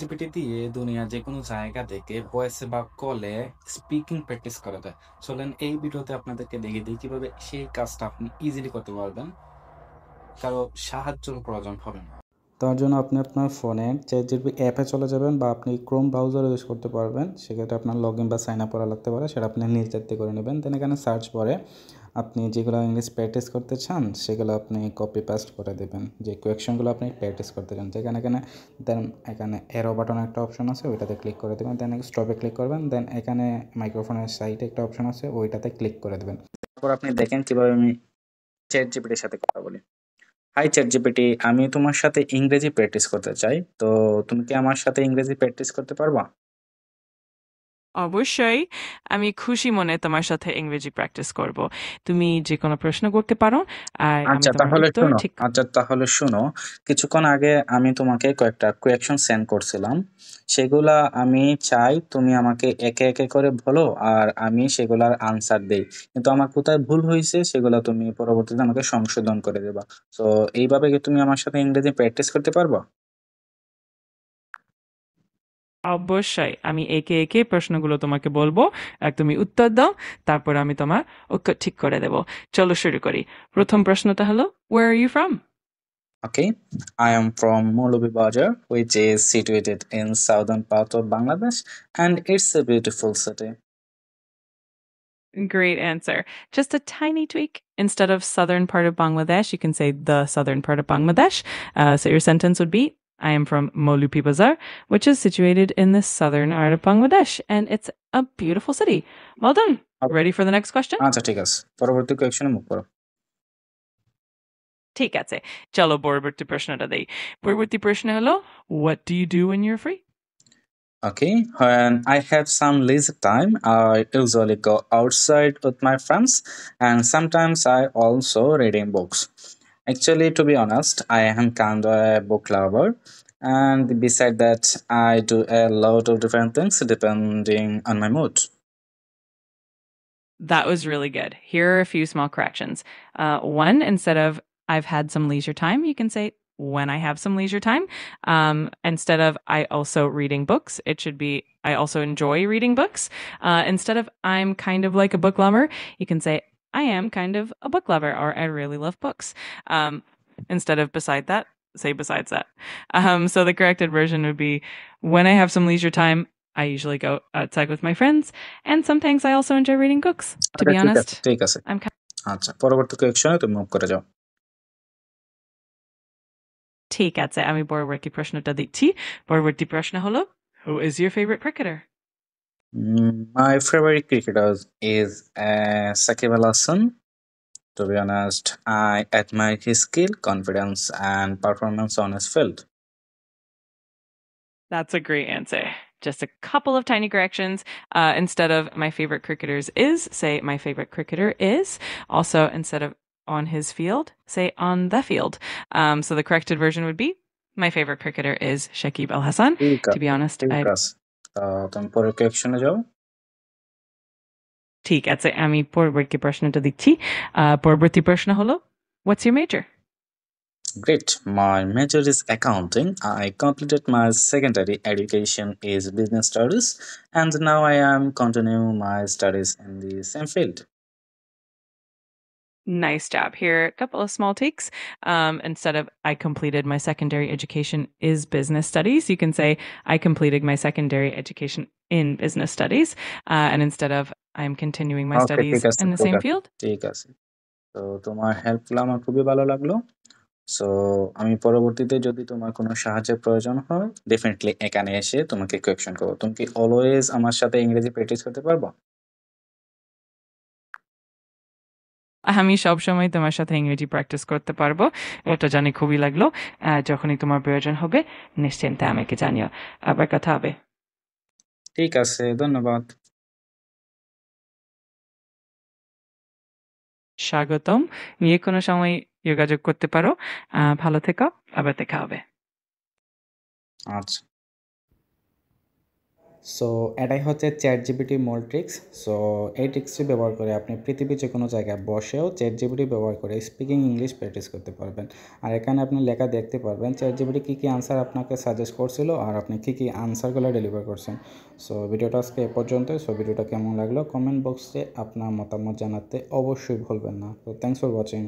GPT দিয়ে দুনিয়ার যে কোনো জায়গা থেকে ভয়েসে বা কলে স্পিকিং প্র্যাকটিস করা যায়। চলেন এই ভিডিওতে আপনাদেরকে দেখিয়ে দিই কিভাবে সেই কাজটা আপনি ইজিলি করতে পারবেন, কারো সাহায্যের প্রয়োজন হবে না। তার জন্য আপনি আপনার ফোনে চ্যাটজিপিটি অ্যাপে চলে যাবেন বা আপনি ক্রোম ব্রাউজার ইউজ করতে পারবেন। সেক্ষেত্রে আপনার লগ ইন বা সাইন আপ করা লাগতে পারে, সেটা আপনি নিজ দায়িত্বে করে নেবেন। দেন এখানে সার্চ করে আপনি যেগুলো ইংলিশ প্র্যাকটিস করতে চান সেগুলো আপনি কপি পেস্ট করে দেবেন, যে কোয়েকশনগুলো আপনি প্র্যাকটিস করতে চান যেখানে এখানে। দেন এখানে এরো বাটন একটা অপশন আছে, ওইটাতে ক্লিক করে দেবেন। দেন স্টপে ক্লিক করবেন। দেন এখানে মাইক্রোফোনের সাইডে একটা অপশন আছে, ওইটাতে ক্লিক করে দেবেন। তারপর আপনি দেখেন কিভাবে আমি চ্যাট জিপিটির সাথে কথা বলি। হাই চ্যাট জিপিটি, আমি তোমার সাথে ইংরেজি প্র্যাকটিস করতে চাই, তো তুমি কি আমার সাথে ইংরেজি প্র্যাকটিস করতে পারবা? অবশ্যই। আমি খুশি মনে তোমার সাথে ইংরেজি প্র্যাকটিস করব। তুমি যে কোনো প্রশ্ন করতে পারো আর আমি আচ্ছা তোমার তাহলে উত্তর শোনো ঠিক। আচ্ছা তাহলে শোনো কিছুক্ষণ আগে আমি তোমাকে কয়েকটা কোয়েকশন সেন্ড করছিলাম, সেগুলা আমি চাই তুমি আমাকে একে একে করে বলো আর আমি সেগুলার আনসার দেই। কিন্তু আমার কোথায় ভুল হয়েছে সেগুলা তুমি পরবর্তীতে আমাকে সংশোধন করে দেবা। তো এইভাবে কি তুমি আমার সাথে ইংরেজি প্র্যাকটিস করতে পারবা? অবশ্যই আমি একে একে প্রশ্নগুলো তোমাকে বলবো আর তুমি উত্তর দাও, তারপর আমি তোমার উত্তর ঠিক করে দেব। চলো শুরু করি। প্রথম প্রশ্নটা হলো, where are you from? Okay, I am from Bajar, which is situated in southern part of Bangladesh, and it's a beautiful city. Great answer. Just a tiny tweak. Instead of southern part of Bangladesh, you can say the southern part of Bangladesh. So your sentence would be, I am from Molupi Bazar, which is situated in the southern part of Bangladesh, and it's a beautiful city. Well done. Ready for the next question? আচ্ছা ঠিক আছে, পরবর্তী কোয়েকশনে move করো। ঠিক আছে, চলো পরবর্তী প্রশ্নটা দেই। পরবর্তী প্রশ্ন হলো, what do you do when you're free? Okay, when I have some leisure time, I usually go outside with my friends, and sometimes I also reading books. Actually, to be honest, I am kind of a book lover, and beside that, I do a lot of different things depending on my mood. That was really good. Here are a few small corrections. One, instead of I've had some leisure time, you can say when I have some leisure time. Instead of I also reading books, it should be I also enjoy reading books. Instead of I'm kind of like a book lover, you can say I am kind of a book lover or I really love books. Instead of beside that, say besides that. So the corrected version would be when I have some leisure time, I usually go outside with my friends, and sometimes I also enjoy reading books. To আচ্ছা be ঠিক আছে honest, ঠিক আছে। I'm kind আচ্ছা পরবর্তী কোয়েকশনে তুমি move করে যাও। ঠিক আছে, আমি পরবর্তী প্রশ্নটা দিচ্ছি। পরবর্তী প্রশ্ন হলো, who is your favorite cricketer? My favorite cricketer is Sakib Al Hasan. To be honest, I admire his skill, confidence, and performance on his field. That's a great answer. Just a couple of tiny corrections. Instead of my favorite cricketers is, say my favorite cricketer is. Also, instead of on his field, say on the field. So the corrected version would be my favorite cricketer is Shakib Al Hasan. ঠিক To be আছে honest, ঠিক I আছে। তুমি পরের কোয়েকশনে যাও। ঠিক আছে, আমি পরবর্তী প্রশ্নটা দিচ্ছি। পরবর্তী প্রশ্ন হলো, what's your major? Great. My major is accounting. I completed my secondary education is business studies, and now I am continuing my studies in the same field. Nice job. Here, a couple of small takes. Instead of I completed my secondary education is business studies, you can say I completed my secondary education in business studies. And instead of I'm continuing my ওকে ঠিক studies আছে in the ঠিক same আছে field. ঠিক আছে। তো তোমার হেল্পগুলো আমার খুবই ভালো লাগলো। সো আমি পরবর্তীতে যদি তোমার কোনো সাহায্যের প্রয়োজন হয় ডেফিনেটলি এখানে এসে তোমাকে কোয়েকশন করবো। তুমি কি অলওয়েজ আমার সাথে ইংরেজি প্র্যাকটিস করতে পারবা? আমি সবসময় তোমার সাথে ইংরেজি প্র্যাকটিস করতে পারবো, এটা জানি খুবই লাগলো। যখনই তোমার প্রয়োজন হবে নিশ্চিন্তে আমাকে জানিও। আবার কথা হবে। ঠিক আছে, ধন্যবাদ। স্বাগতম। নিয়ে কোনো সময় যোগাযোগ করতে পারো। ভালো থেকো। আবার দেখা হবে। আচ্ছা। সো এটাই হচ্ছে চ্যাট জিপিটি মূল ট্রিক্স। সো এই ট্রিক্সটি ব্যবহার করে আপনি পৃথিবীর যে কোনো জায়গায় বসেও চ্যাট জিপিটি ব্যবহার করে স্পিকিং ইংলিশ প্র্যাকটিস করতে পারবেন। আর এখানে আপনি লেখা দেখতে পারবেন চ্যাট জিপিটি কী কী আনসার আপনাকে সাজেস্ট করছিল আর আপনি কী কী আনসারগুলো ডেলিভার করছেন। সো ভিডিওটা আজকে এ পর্যন্তই। সো ভিডিওটা কেমন লাগলো কমেন্ট বক্সে আপনার মতামত জানাতে অবশ্যই ভুলবেন না। তো থ্যাংকস ফর ওয়াচিং।